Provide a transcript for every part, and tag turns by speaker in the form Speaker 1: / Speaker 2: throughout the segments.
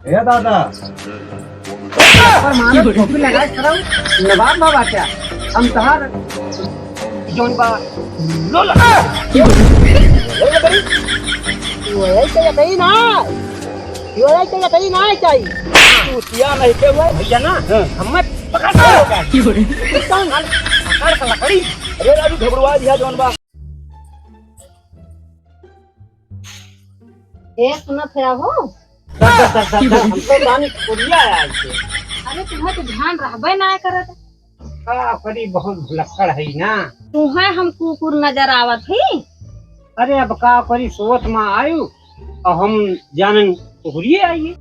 Speaker 1: ए दादा
Speaker 2: पर मानो टोपी लगाए खड़ा हूँ नवाब बाबा क्या हम तहार जोन बा लोला भैया ना हमें पकड़ लकड़ी अरे अभी घबरुआ दिया जोन बा
Speaker 3: सुनत है हो।
Speaker 2: हम तो दानी कुड़िया आया थे
Speaker 3: अरे तुम्हें तो ध्यान रहबे ना करत।
Speaker 2: का करी बहुत भुलक्कड़ है ना
Speaker 3: तुम्हें हम कुकुर नजर आवत ही।
Speaker 2: अरे अब का करी सोच में आयु और हम जानन कुड़िए आइए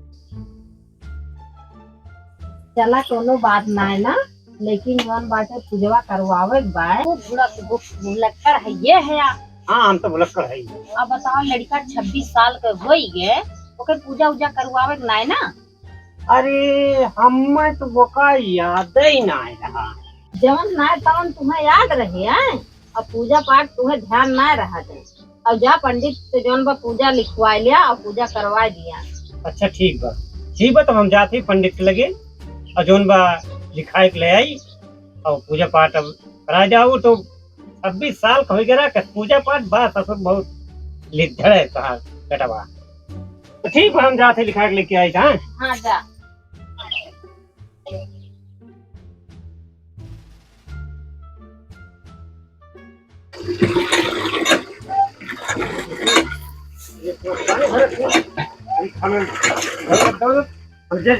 Speaker 3: चला कोनो बात ना है ना, लेकिन जौन बाटे पूजवा करवावे बाय वो बुढ़ा भुलक्कड़ है ये है।
Speaker 2: हाँ हम तो भुलक्कड़ है
Speaker 3: अब बताओ लड़का 26 साल के होई गे ओके पूजा उजा करवावे ना है ना।
Speaker 2: अरे हमें तो बोका याद ही ना रहा
Speaker 3: जवन ना तवन तुम्हें याद रहे हैं और पूजा पाठ तुम्हें ध्यान ना रहा दे और जा पंडित से जौन बा पूजा लिखवा लिया और पूजा करवा दिया।
Speaker 2: अच्छा ठीक बा तो हम जाते पंडित के लगे और जौन बा लिखाई के ले आई और पूजा पाठ अब करा जाऊ तो 26 साल का हो गया कि पूजा पाठ बा सब बहुत लिद्धड़ है कहा बेटा बा तो ठीक है हम जाते लिखा के लेके आई था।
Speaker 3: हाँ जा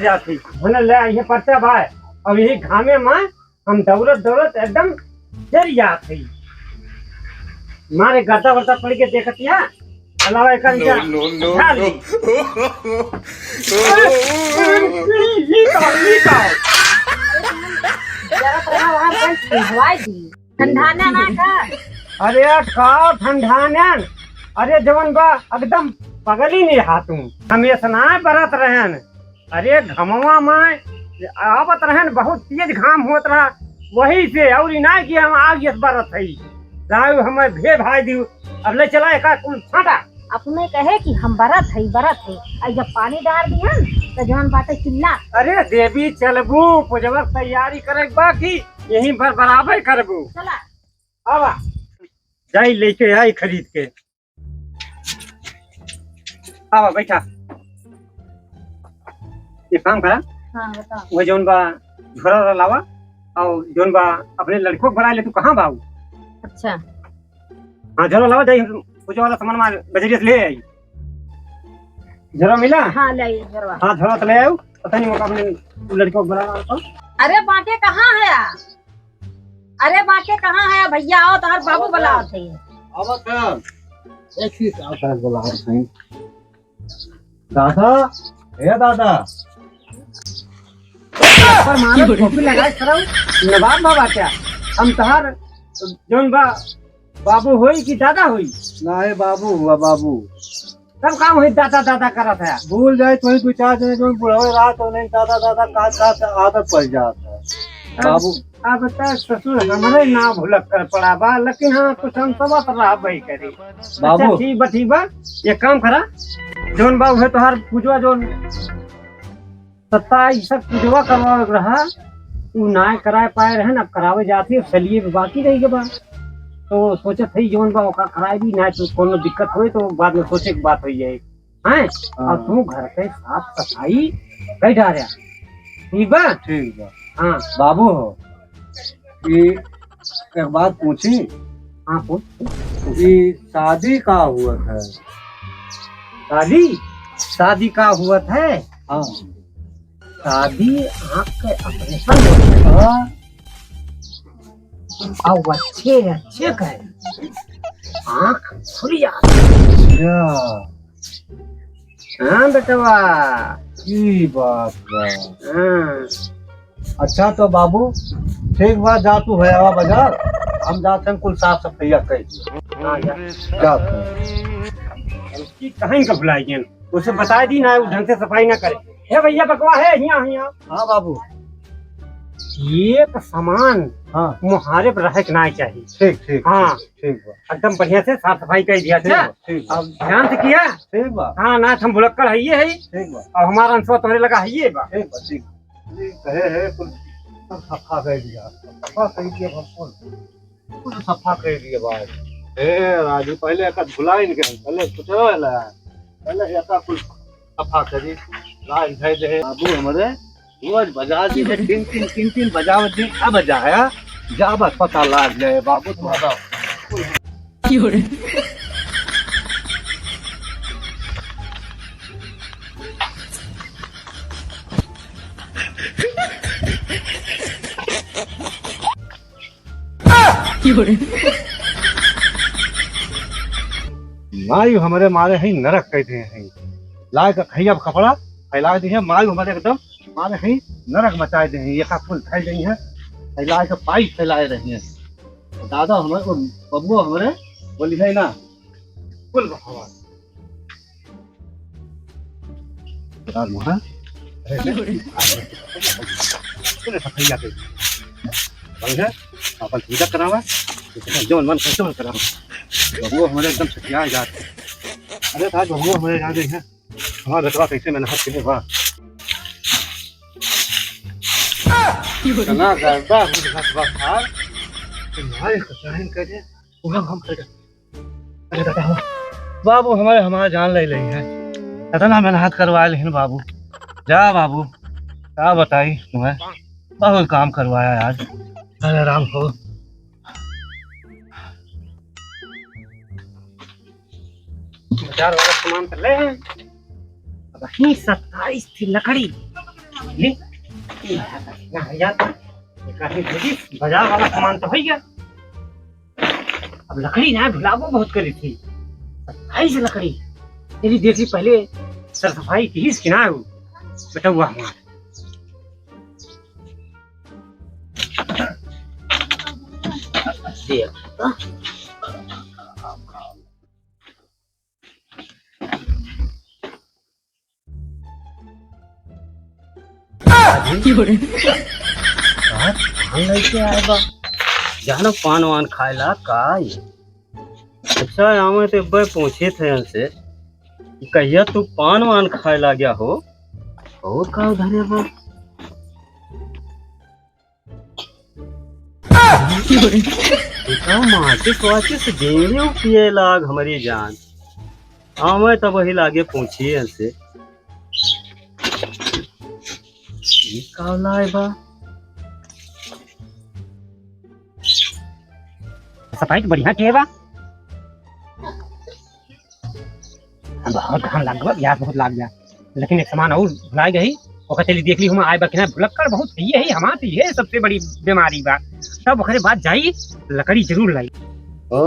Speaker 2: जाती ले पर्चा भाई अब यही घामे में हम दौड़त एकदम जर जाती मारे गद्दा वद्दा पड़ के देखतिया अलावा एक
Speaker 3: ठंडाना ना कर।
Speaker 2: अरे का ठंडाना अरे जवन बा एकदम पगल ही नहीं हाथू हमेशा ना बरत रहन। अरे घमवा में आवत रहन बहुत तेज घाम होत रहा वही से और ना कि हम आगे बरत है राव हमें भे भाई दी अब ले चला एक कुल छाटा
Speaker 3: अपने कहे कि हम बरत है और जब पानी डाल दिया तो जवन बाटे चिल्ला।
Speaker 2: अरे देवी चलबू पूजवा तैयारी करे बाकी यहीं पर बराबर करबू
Speaker 3: चला
Speaker 2: आवा जाई लेके आई खरीद के आवा बैठा ये काम करा।
Speaker 3: हाँ बताओ।
Speaker 2: वो जोन बा झोरा लावा और जोन बा अपने लड़कों को बड़ा ले तू कहाँ बाबू।
Speaker 3: अच्छा
Speaker 2: हाँ झोरा लावा जाई पूजा वाला सामान मार बजरिया से ले आई झोरा मिला।
Speaker 3: हाँ ले जरवा।
Speaker 2: हाँ झोरा तो ले आऊ पता नहीं वो अपने लड़कों को बड़ा तो
Speaker 3: अरे बाटे कहाँ है अरे बाटे कहाँ है भैया आओ तुम्हारे बाबू बुलाओ थे।
Speaker 1: अब एक ही बोला सही दादा ए दादा
Speaker 2: पर मानो टोपी लगाए खड़ा हूँ नवाब बाबा क्या हम तहार जोन बा बाबू होई कि दादा होई
Speaker 1: ना है बाबू हुआ बाबू
Speaker 2: सब काम हुई दादा करा था
Speaker 1: भूल जाए तो ही दो चार जने जो बुढ़ा रहा तो नहीं दादा का आदत पड़ जाता है बाबू।
Speaker 2: अब तक ससुर हमारे ना भुलक कर पड़ा बा लेकिन हाँ कुछ हम सब रहा भाई करे
Speaker 1: बाबू।
Speaker 2: ठीक बा ये काम करा जोन बाबू है तोहार पूजवा जोन सत्ता सब पूजवा करवा रहा तू ना कराए पाए रहे ना करावे जाती चलिए बाकी रही के बा तो सोचा थी जोन बा ओका कराए भी ना तो कोनो दिक्कत होई तो बाद में सोचे की बात हो जाए हैं और तू घर के साफ सफाई कई डारिया ठीक बा।
Speaker 1: ठीक बा
Speaker 2: हाँ
Speaker 1: बाबू हो ये एक बात पूछी।
Speaker 2: हाँ पूछ।
Speaker 1: ये शादी का हुआ है
Speaker 2: शादी का हुआ है।
Speaker 1: हाँ
Speaker 2: शादी आँख के ऑपरेशन
Speaker 1: हाँ
Speaker 2: और अच्छे कर आँख खुल जाती।
Speaker 1: अच्छा
Speaker 2: हाँ बेटवा
Speaker 1: ये बात बा।
Speaker 2: हाँ
Speaker 1: अच्छा तो बाबू ठीक बात जा तू है आवा बाजार हम जाते हैं कुल साफ सफाई कर
Speaker 2: हाँ जा
Speaker 1: जाते हैं।
Speaker 2: उसकी कहीं का भुलाई उसे बता दी ना ढंग से सफाई ना करे हे भैया बकवा है यहाँ
Speaker 1: हाँ बाबू
Speaker 2: एक सामान
Speaker 1: हाँ
Speaker 2: मुहारे पर रहे के नहीं चाहिए।
Speaker 1: ठीक ठीक
Speaker 2: हाँ
Speaker 1: ठीक बा
Speaker 2: एकदम बढ़िया से साफ सफाई कर दिया
Speaker 1: ठीक
Speaker 2: था।
Speaker 1: बा ठीक बा
Speaker 2: अब ध्यान से किया।
Speaker 1: ठीक बा
Speaker 2: हाँ ना हम भुलक्कड़ है ये है।
Speaker 1: ठीक बा
Speaker 2: अब हमारा अंशवा तुम्हारे लगा है ये बा।
Speaker 1: ठीक बा ठीक कहे है कुल सब सफा कर दिया सफा कर दिया भरपूर कुल सफा कर दिया भाई ए राजू पहले एक भुलाई नहीं पहले कुछ पहले एक कुल सफा करी लाइन धै दे बाबू हमारे रोज बाजार जी तीन बजावत जी अब बजा है जा बस पता लाग जाए बाबू तुम्हारा मायू हमारे मारे हैं नरक कहते हैं लाए का खैया कपड़ा फैला दी है मायू हमारे एकदम मारे हैं नरक मचाए दी है ये का फूल फैल गई है फैलाए के पाई फैलाए रही है दादा हमारे को बबुआ हमारे बोली है ना कुल भगवान दादा मुहा कुल खैया के है अपन पूजा करावा जो मन कैसे मन करावा बबुआ हमारे एकदम छटिया जाते अरे था बबुआ हमारे जा गई है हमारा रखवा कैसे मैंने हाथ के वाह ना करता मुझे हाथ वाह था तुम्हारे कचाइन करे पूरा हम कर अरे दादा बाबू हमारे जान ले रही है इतना मैंने हाथ करवा लेकिन बाबू जा बाबू क्या बताई तुम्हें बहुत काम करवाया आज अरे राम हो
Speaker 2: बाजार वाला सामान तो ले हैं। अब ही 27 थी लकड़ी ले ना भैया बाजार वाला सामान तो हो गया। अब लकड़ी ना ढुलावो बहुत करी थी 27 लकड़ी तेरी देखी पहले सर सफाई की इसकी ना हो बेटा हुआ हमारा जानो पान वान खाएला का अच्छा हमें तो बे पूछे थे हमसे कहिया तू पान वान खाए ला गया हो और का उधर है बा माचिस वाचिस देने पिए लाग हमारी जान हमें तो वही लागे पूछिए हमसे सफाई तो बढ़िया किए बा बहुत घाम लग गया यार बहुत लग गया लेकिन एक सामान और भुलाई गई ओकर चली देख ली हम आए बा कि ना भुलक्कड़ बहुत ये है हमार तो ये सबसे बड़ी बीमारी बा तब ओकरे बाद जाई लकड़ी जरूर लाई ओ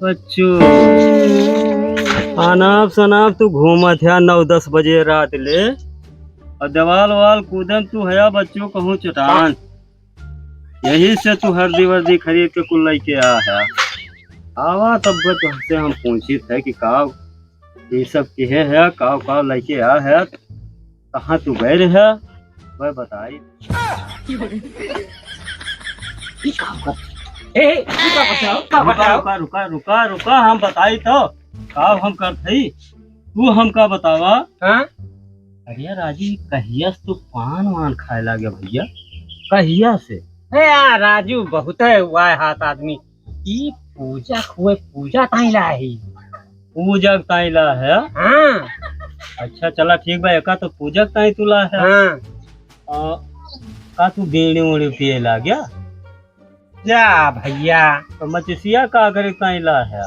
Speaker 2: बच्चू अनाप शनाप तू घूमत है 9-10 बजे रात ले और दवाल वाल कूदन तू है बच्चों कहूँ चटान यही से तू हरदी वर्दी खरीद के कुल लेके आ है आवा तब तुमसे हम पूछी थे कि काव ये सब किहे है काव लेके आ है कहाँ तू गए है वह बताई रुका हम बताई तो काव हम करते तू हमका बतावा अरे राजी कहिया तू पान वान खाए लगे भैया कहिया से यार राजू बहुत है हुआ है हाथ आदमी की पूजा हुए पूजा ताइला है पूजक ताइला है हाँ अच्छा चला ठीक बा एका तो पूजक ताई तुला है हाँ का तू बीड़ी उड़ी पिए ला गया जा भैया तो मचिसिया का करे ताइला है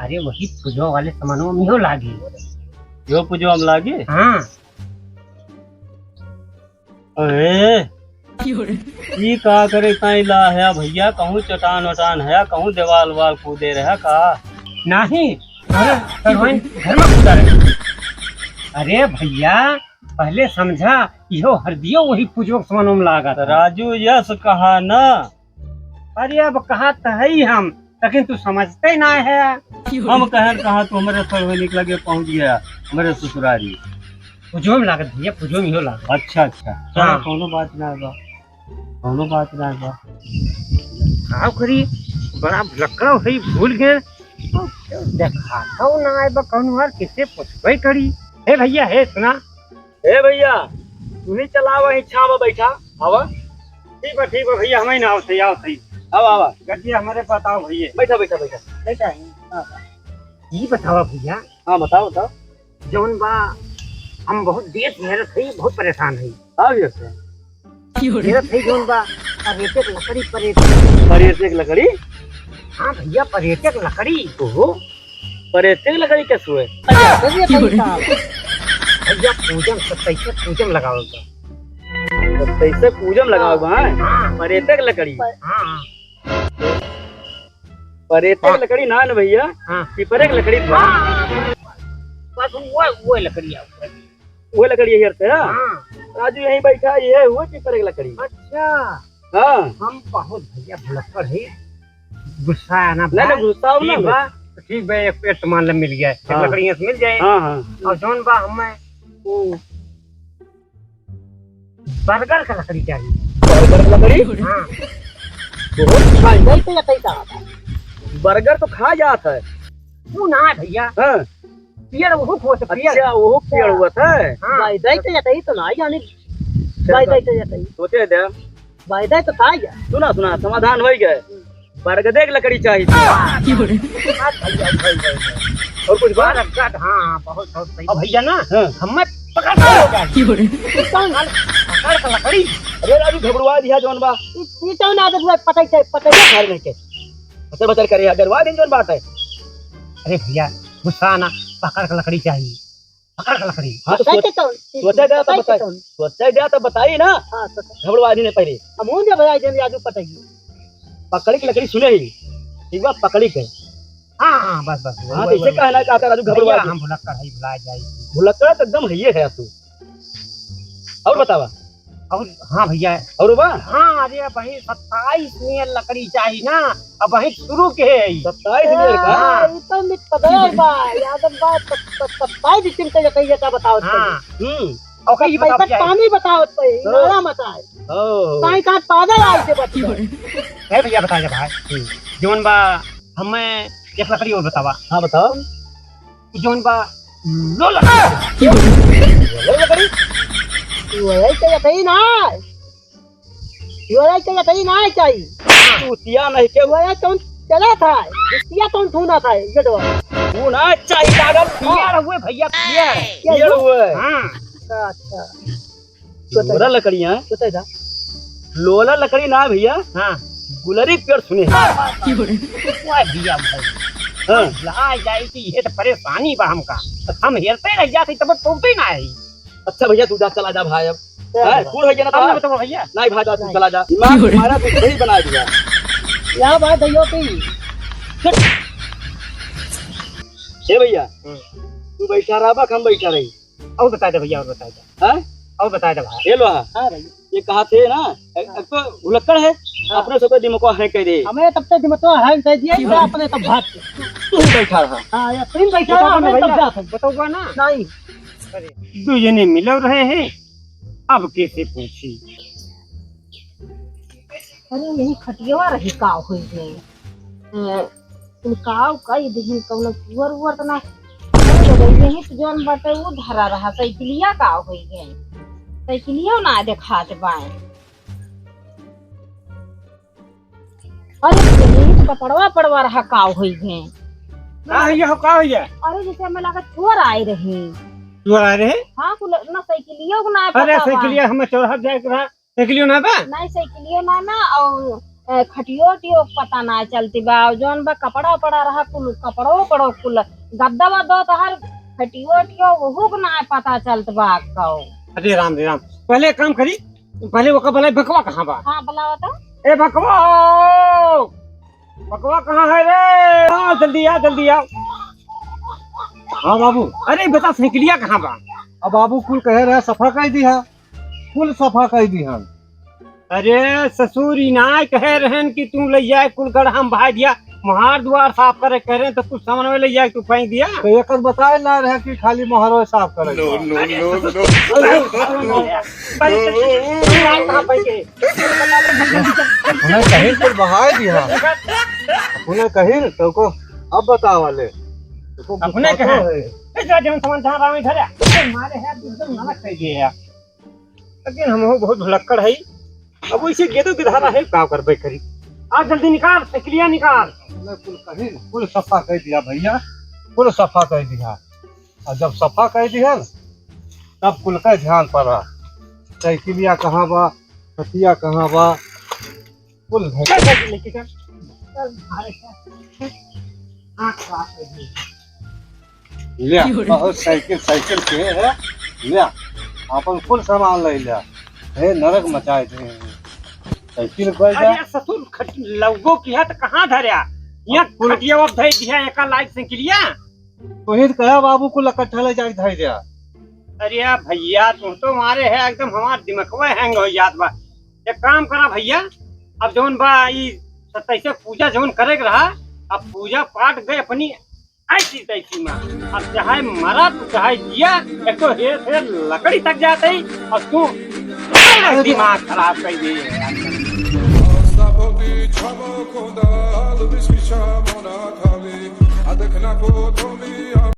Speaker 2: अरे वही पूजो वाले सामानों में हो लागी यो पूजो हम लागे हाँ अरे ये का करे ताइला है भैया कहूँ चटान वटान है कहूँ देवाल वाल कूदे रहे का नहीं घर में कूदा रहे अरे भैया पहले समझा यो हरदियो वही पूजो सामानों में लागा था राजू यस कहा ना अरे अब कहा तो है ही हम लेकिन तू समझते ना है हम कहे कहा तू हमारे सर निकल के पहुंच गया हमारे ससुरारी पुजोम लागत भैया, पुजोम ही हो लागत।
Speaker 1: अच्छा अच्छा
Speaker 2: हाँ।
Speaker 1: कोनो बात ना बा, कोनो बात ना बा।
Speaker 2: आओ करी बड़ा भुलक्कड़ है, भूल गए देखा तो ना आए बा कौन यार किसे पूछबे करी। हे भैया हे सुना,
Speaker 1: ए भैया तू ही चलावा इच्छा बा बैठा आवा।
Speaker 2: ठीक है भैया, हमें ना आवते आवते
Speaker 1: आवा आवा
Speaker 2: गड्डी हमारे बताओ भैया।
Speaker 1: बैठा बैठा बैठा।
Speaker 2: बेटा ये बताओ भैया,
Speaker 1: हाँ बताओ बताओ।
Speaker 2: जौन बा हम बहुत देर मेहनत है, बहुत परेशान है।
Speaker 1: हाँ भैया से
Speaker 2: मेहनत है जौन बा पर्यटक लकड़ी
Speaker 1: पर्यटक लकड़ी।
Speaker 2: हाँ भैया पर्यटक लकड़ी।
Speaker 1: ओहो पर्यटक लकड़ी कैसे हुए?
Speaker 2: भैया पूजन 27 पूजन लगाओ बा।
Speaker 1: कैसे पूजन लगाओ बा?
Speaker 2: हाँ
Speaker 1: पर्यटक लकड़ी,
Speaker 2: हाँ
Speaker 1: पर्यटक लकड़ी ना न भैया,
Speaker 2: हाँ
Speaker 1: पिपरे की लकड़ी बा।
Speaker 2: बस वो लकड़ी है।
Speaker 1: वो लकड़ी है यार।
Speaker 2: हाँ
Speaker 1: राजू यहीं बैठा, ये हुआ पिपरे की लकड़ी।
Speaker 2: अच्छा,
Speaker 1: हाँ
Speaker 2: हम बहुत भैया भुलक्कड़ है, गुस्सा आना
Speaker 1: नहीं नहीं गुस्सा हो ना
Speaker 2: ठीक बा, तो ठीक बा, एक पेड़ सामान ला मिल गया, एक
Speaker 1: हाँ।
Speaker 2: लकड़ी यहाँ से मिल जाए।
Speaker 1: हाँ हाँ
Speaker 2: और जौन बा हमें वो बरगद का लकड़ी चाहिए।
Speaker 1: बर्गर की लकड़ी
Speaker 2: हाँ
Speaker 1: बर्गर तो खा जाता है।
Speaker 2: वो ना है भैया,
Speaker 1: हाँ
Speaker 2: पियर वो हो तो पियर।
Speaker 1: अच्छा वो पेड़ हुआ था।
Speaker 2: हाँ
Speaker 1: सोचे दे सुना सुना समाधान हो गए। बरगदे की लकड़ी चाहिए और कुछ बात।
Speaker 2: बरगद हाँ बहुत बहुत सही। और भैया ना
Speaker 1: हाँ।
Speaker 2: हमें पकड़ का लकड़ी।
Speaker 1: अरे राजू घबरुआ दिया जौन बा घर में के बचर बचर करे अगरवा दिन जौन बात है।
Speaker 2: अरे भैया गुस्सा आना, पकड़ का लकड़ी चाहिए, पकड़ का लकड़ी।
Speaker 1: हाँ तो सोचा गया तो बताइए, सोचा गया तो बताइए ना। घबरुआ दी ने पहले पकड़ी की लकड़ी सुने ही एक बार पकड़ी के।
Speaker 2: हाँ हाँ बस बस
Speaker 1: हाँ तो इसे कहना चाहता राजू घबरुआ
Speaker 2: भैया हम भुलक्कड़ है, भुला जाए।
Speaker 1: भुलक्कड़ तो एकदम है तू। और बतावा
Speaker 2: और हाँ भैया
Speaker 1: और बा
Speaker 2: हाँ, अरे वही 27 में लकड़ी चाहिए ना, अब वही शुरू के है।
Speaker 1: 27 मिनट का।
Speaker 2: हाँ हाँ और कहीं बताओ है भैया, बता जा भाई जोन बा हमें एक लकड़ी और बतावा।
Speaker 1: हाँ बताओ
Speaker 2: जोन बा लो लकड़ी।
Speaker 1: लकड़ी चूतिया नहीं के तू ना चाहिए पागल।
Speaker 2: पियर हुए भैया, पियर।
Speaker 1: ये हुए
Speaker 2: हाँ
Speaker 1: लोला लकड़ियाँ लोला लकड़ी ना भैया,
Speaker 2: हाँ
Speaker 1: गुलरी पेड़ सुने।
Speaker 2: ओए भैया भाई
Speaker 1: हाँ
Speaker 2: ला जाए कि ये तो परेशानी बा हमका, हम हेरते रह जाते तब पहुंचते ना है।
Speaker 1: अच्छा भैया तू जा चला जा भाई। अब कूड़ है ना
Speaker 2: अब
Speaker 1: तो
Speaker 2: बताओ भैया।
Speaker 1: नहीं भाई तू चला जा। दिमाग तुम्हारा तो सही बना दिया। ए भैया तू बैठा रहा हम बैठा रही।
Speaker 2: और बता दे भैया, और बता दे।
Speaker 1: हाँ
Speaker 2: और बता दे भाई।
Speaker 1: ये लो ये कहा थे ना एक तो भुलक्कड़ है अपने सब दिमाग है कह दे।
Speaker 4: हमें तब तक दिमाग है कह दिया अपने तब भाग
Speaker 1: तू ही बैठा रहा।
Speaker 4: हां या तुम बैठा रहो हमें तब जाते
Speaker 2: बताओगा ना।
Speaker 4: नहीं
Speaker 2: दो जने मिल रहे हैं, अब कैसे पूछी।
Speaker 3: अरे यही खटियावा रही काव होई गए तुम काव कई दिन कौन पुअर उवर तो ना यही तो जौन बाटे वो धरा रहा साइकिलिया काव होई गए साइकिलिया ना देखात बाए। अरे यही तो पड़वा पड़वा रहा काव होई गए।
Speaker 2: का भैया का भैया
Speaker 3: अरे जैसे हमें लगा चोर आए रहे।
Speaker 2: तू आ रहे?
Speaker 3: हाँ ना साइकिलिया को ना
Speaker 2: अरे
Speaker 3: पता बा।
Speaker 2: साइकिलिया हमें चौराहा जाए के रहा, साइकिलियो ना बा।
Speaker 3: नहीं साइकिलियो ना और खटियो टियो पता ना चलती बा। जौन बा कपड़ा पड़ा रहा कुल कपड़ो पड़ो कुल गद्दा वद्दा तो हर खटियो टियो वो को ना पता चलत बा कौ।
Speaker 2: अरे राम रे राम, पहले एक काम करी, पहले वो कबला बकवा कहाँ बा?
Speaker 3: हाँ बुलावा तो
Speaker 2: ए बकवा, बकवा कहाँ है रे? हाँ जल्दी आ जल्दी आ। हाँ बाबू, अरे बता साइकिलिया कहाँ बा?
Speaker 1: अब बाबू कुल कह रहे सफा कर दी है, कुल सफा कर दी है।
Speaker 2: अरे ससुर इनाय कह रहन कि तुम ले जाए कुल गढ़ हम भाई दिया, महार द्वार साफ करे कह रहे हैं तो कुछ सामान में ले जाए तू कहीं दिया
Speaker 1: तो एक बताए ना रहे कि खाली मोहरो साफ करे उन्हें कहीं पर बहाए दिया उन्हें कहीं तो को अब बता वाले
Speaker 2: अपने कहा जब सामान जहाँ रामी धरे मारे है एकदम नमक कर दिए यार लेकिन हम बहुत भुलक्कड़ है अब इसे गेदो की धारा है का कर करी आज जल्दी निकाल साइकिलिया निकाल
Speaker 1: कुल कहीं कुल सफा कर दिया भैया कुल सफा कर दिया और जब सफा कर दिया तब कुल का ध्यान पड़ा साइकिलिया कहाँ बा खतिया कहाँ बा कुल
Speaker 2: लेके चल
Speaker 1: लिया बहुत साइकिल साइकिल के है लिया अपन कुल सामान ले लिया हे नरक मचाए थे साइकिल पर जा
Speaker 2: अरे ससुर लवगो की है तो कहाँ धरया यहाँ खटिया अब धई दिया एका लाइट साइकिलिया
Speaker 1: तो ही कहा बाबू को लकट्ठा ले जाके धई दिया
Speaker 2: अरे भैया तुम तो मारे है एकदम हमार दिमागवा हैंग हो जात बा एक काम करा भैया अब जौन बा ई तैसे पूजा जौन करे के रहा अब पूजा पाठ गए अपनी ऐसी तैसी में अब चाहे मरा तो चाहे जिया एक तो हे लकड़ी तक जाते और तू दिमाग खराब कर दिए